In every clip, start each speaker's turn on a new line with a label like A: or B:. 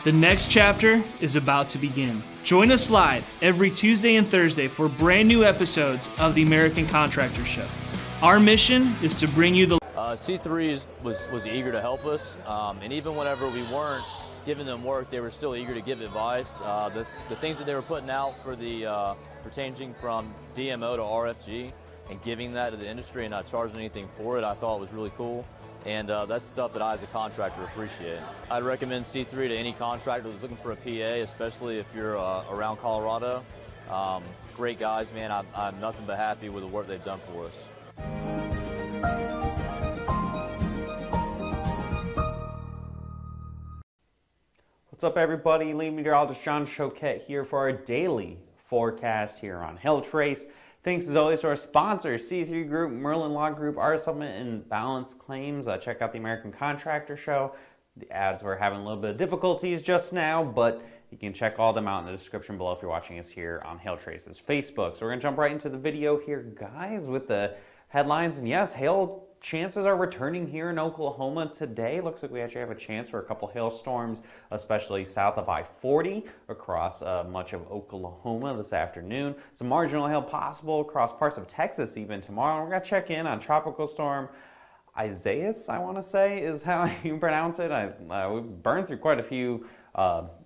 A: The next chapter is about to begin. Join us live every Tuesday and Thursday for brand new episodes of the American Contractor Show. Our mission is to bring you the...
B: C3 was eager to help us, and even whenever we weren't giving them work, they were still eager to give advice. The things that they were putting out for for changing from DMO to RFG and giving that to the industry and not charging anything for it, I thought was really cool. And that's stuff that I, as a contractor, appreciate. I'd recommend C3 to any contractor that's looking for a PA, especially if you're around Colorado. Great guys, man. I'm nothing but happy with the work they've done for us.
C: What's up, everybody? Lead meteorologist John Choquette here for our daily forecast here on Hill Trace. Thanks as always to our sponsors, C3 Group, Merlin Law Group, our Supplement and Balance Claims. Check out the American Contractor Show. The ads were having a little bit of difficulties just now, but you can check all them out in the description below if you're watching us here on Hail Trace's Facebook. So we're going to jump right into the video here, guys, with the headlines. And yes, hail chances are returning here in Oklahoma today. Looks like we actually have a chance for a couple hailstorms, especially south of I-40 across much of Oklahoma this afternoon. Some marginal hail possible across parts of Texas even tomorrow. We're going to check in on Tropical Storm Isaias, I want to say is how you pronounce it. We've burned through quite a few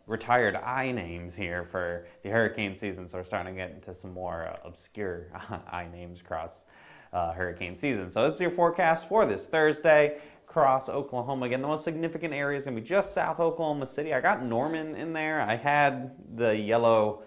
C: retired I names here for the hurricane season, so we're starting to get into some more obscure I names across hurricane season. So this is your forecast for this Thursday across Oklahoma. Again, the most significant area is going to be just south Oklahoma City. I got Norman in there. I had the yellow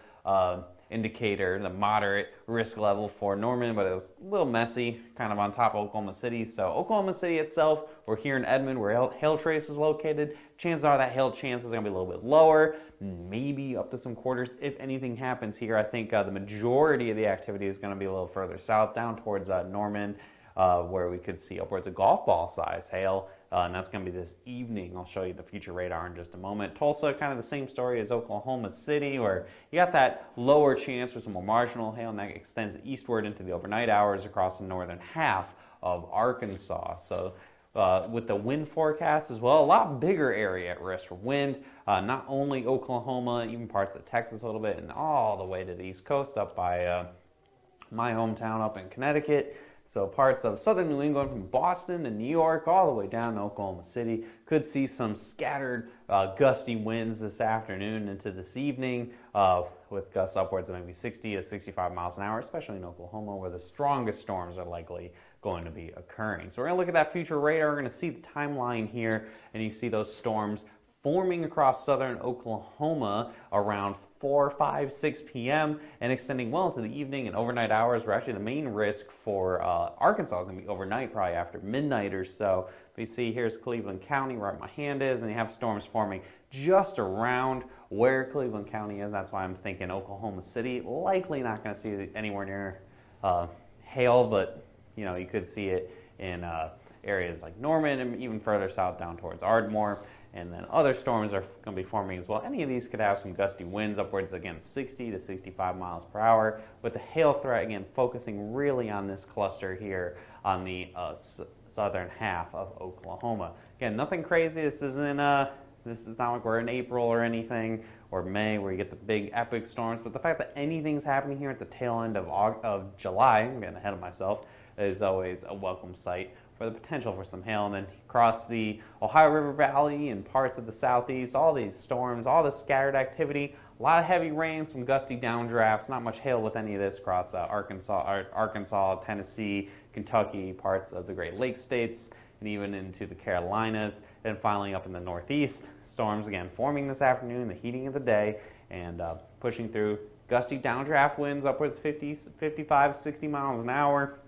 C: indicator, the moderate risk level for Norman, but it was a little messy, kind of on top of Oklahoma City. So Oklahoma City itself, we're here in Edmond, where Hail Trace is located. Chances are that hail chance is going to be a little bit lower, maybe up to some quarters if anything happens here. I think the majority of the activity is going to be a little further south, down towards Norman, where we could see upwards of golf ball size hail, and that's going to be this evening. I'll show you the future radar in just a moment. Tulsa, kind of the same story as Oklahoma City, where you got that lower chance for some more marginal hail, and that extends eastward into the overnight hours across the northern half of Arkansas. So with the wind forecast as well, a lot bigger area at risk for wind, not only Oklahoma, even parts of Texas a little bit, and all the way to the East Coast up by my hometown up in Connecticut. So parts of southern New England from Boston and New York all the way down to Oklahoma City could see some scattered gusty winds this afternoon into this evening with gusts upwards of maybe 60 to 65 miles an hour, especially in Oklahoma where the strongest storms are likely going to be occurring. So we're going to look at that future radar. We're going to see the timeline here, and you see those storms forming across southern Oklahoma around 4, 5, 6 p.m. and extending well into the evening and overnight hours. Where actually the main risk for Arkansas is going to be overnight, probably after midnight or so. But you see here's Cleveland County where my hand is, and you have storms forming just around where Cleveland County is. That's why I'm thinking Oklahoma City. Likely not going to see anywhere near hail, but you could see it in areas like Norman and even further south down towards Ardmore. And then other storms are going to be forming as well. Any of these could have some gusty winds upwards, again, 60 to 65 miles per hour, with the hail threat, again, focusing really on this cluster here on the southern half of Oklahoma. Again, nothing crazy. This is not like we're in April or anything, or May, where you get the big epic storms. But the fact that anything's happening here at the tail end of July, I'm getting ahead of myself, is always a welcome sight for the potential for some hail. And then across the Ohio River Valley and parts of the southeast, all these storms, all this scattered activity, a lot of heavy rain, some gusty downdrafts, not much hail with any of this across Arkansas, Tennessee, Kentucky, parts of the Great Lakes states, and even into the Carolinas. And finally up in the northeast, storms again forming this afternoon, the heating of the day, and pushing through gusty downdraft winds upwards 50, 55, 60 miles an hour,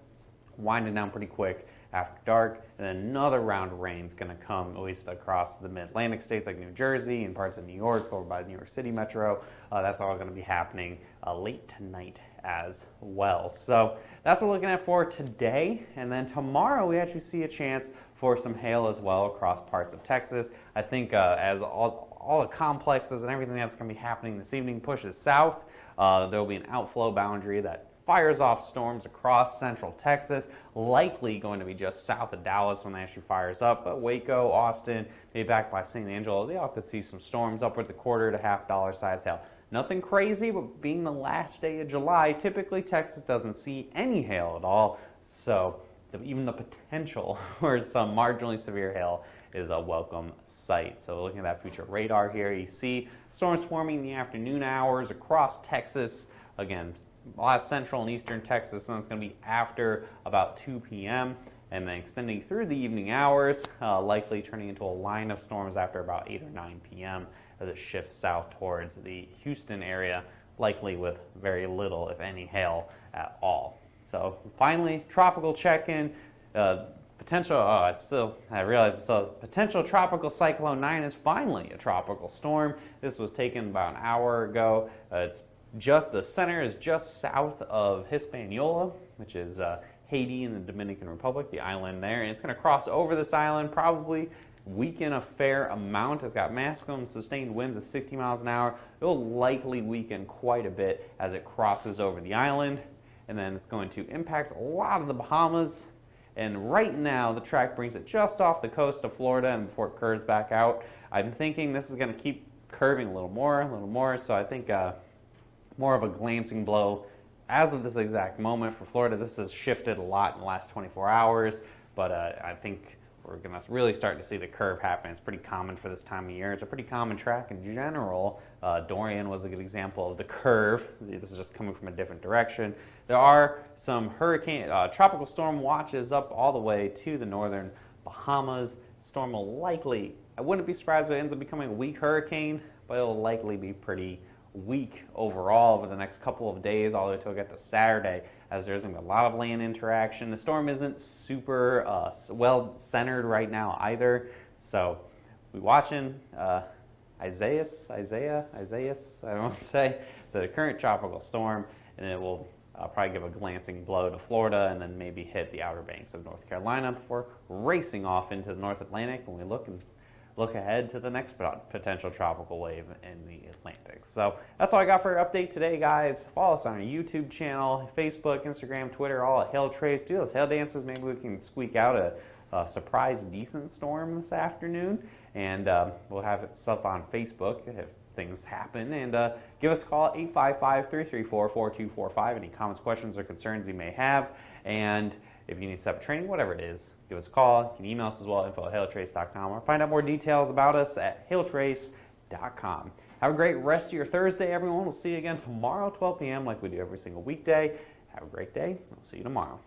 C: winding down pretty quick after dark. And then another round of rain is going to come, at least across the mid-Atlantic states like New Jersey and parts of New York over by the New York City metro. That's all going to be happening late tonight as well. So that's what we're looking at for today. And then tomorrow we actually see a chance for some hail as well across parts of Texas. I think as all the complexes and everything that's going to be happening this evening pushes south, there will be an outflow boundary that fires off storms across central Texas, likely going to be just south of Dallas when that actually fires up. But Waco, Austin, maybe back by St. Angelo, they all could see some storms upwards of $quarter to $half size hail. Nothing crazy, but being the last day of July, typically Texas doesn't see any hail at all. So even the potential for some marginally severe hail is a welcome sight. So looking at that future radar here, you see storms forming in the afternoon hours across Texas. Again, a lot of central and eastern Texas, and it's going to be after about 2 p.m. and then extending through the evening hours, likely turning into a line of storms after about 8 or 9 p.m. as it shifts south towards the Houston area, likely with very little, if any, hail at all. So finally, tropical check-in. Potential, I realize it says potential tropical cyclone 9 is finally a tropical storm. This was taken about an hour ago. The center is just south of Hispaniola, which is Haiti in the Dominican Republic, the island there. And it's going to cross over this island, probably weaken a fair amount. It's got maximum sustained winds of 60 miles an hour. It will likely weaken quite a bit as it crosses over the island. And then it's going to impact a lot of the Bahamas. And right now, the track brings it just off the coast of Florida and before it curves back out. I'm thinking this is going to keep curving a little more. So I think more of a glancing blow as of this exact moment for Florida. This has shifted a lot in the last 24 hours, but I think we're going to really start to see the curve happen. It's pretty common for this time of year. It's a pretty common track in general. Dorian was a good example of the curve. This is just coming from a different direction. There are some tropical storm watches up all the way to the northern Bahamas. Storm will likely, I wouldn't be surprised if it ends up becoming a weak hurricane, but it'll likely be pretty weak overall over the next couple of days, all the way till we get to Saturday, as there's going to be a lot of land interaction. The storm isn't super well centered right now either, so we're watching Isaiah, I don't want to say, the current tropical storm, and it will probably give a glancing blow to Florida and then maybe hit the outer banks of North Carolina before racing off into the North Atlantic when we look ahead to the next potential tropical wave in the Atlantic. So that's all I got for your update today, guys. Follow us on our YouTube channel, Facebook, Instagram, Twitter, all at Hail Trace. Do those hail dances. Maybe we can squeak out a surprise decent storm this afternoon. And we'll have stuff on Facebook if things happen. And give us a call at 855-334-4245. Any comments, questions, or concerns you may have. And if you need to set up training, whatever it is, give us a call. You can email us as well, info@hailtrace.com, or find out more details about us at hailtrace.com. Have a great rest of your Thursday, everyone. We'll see you again tomorrow, 12 p.m., like we do every single weekday. Have a great day. We'll see you tomorrow.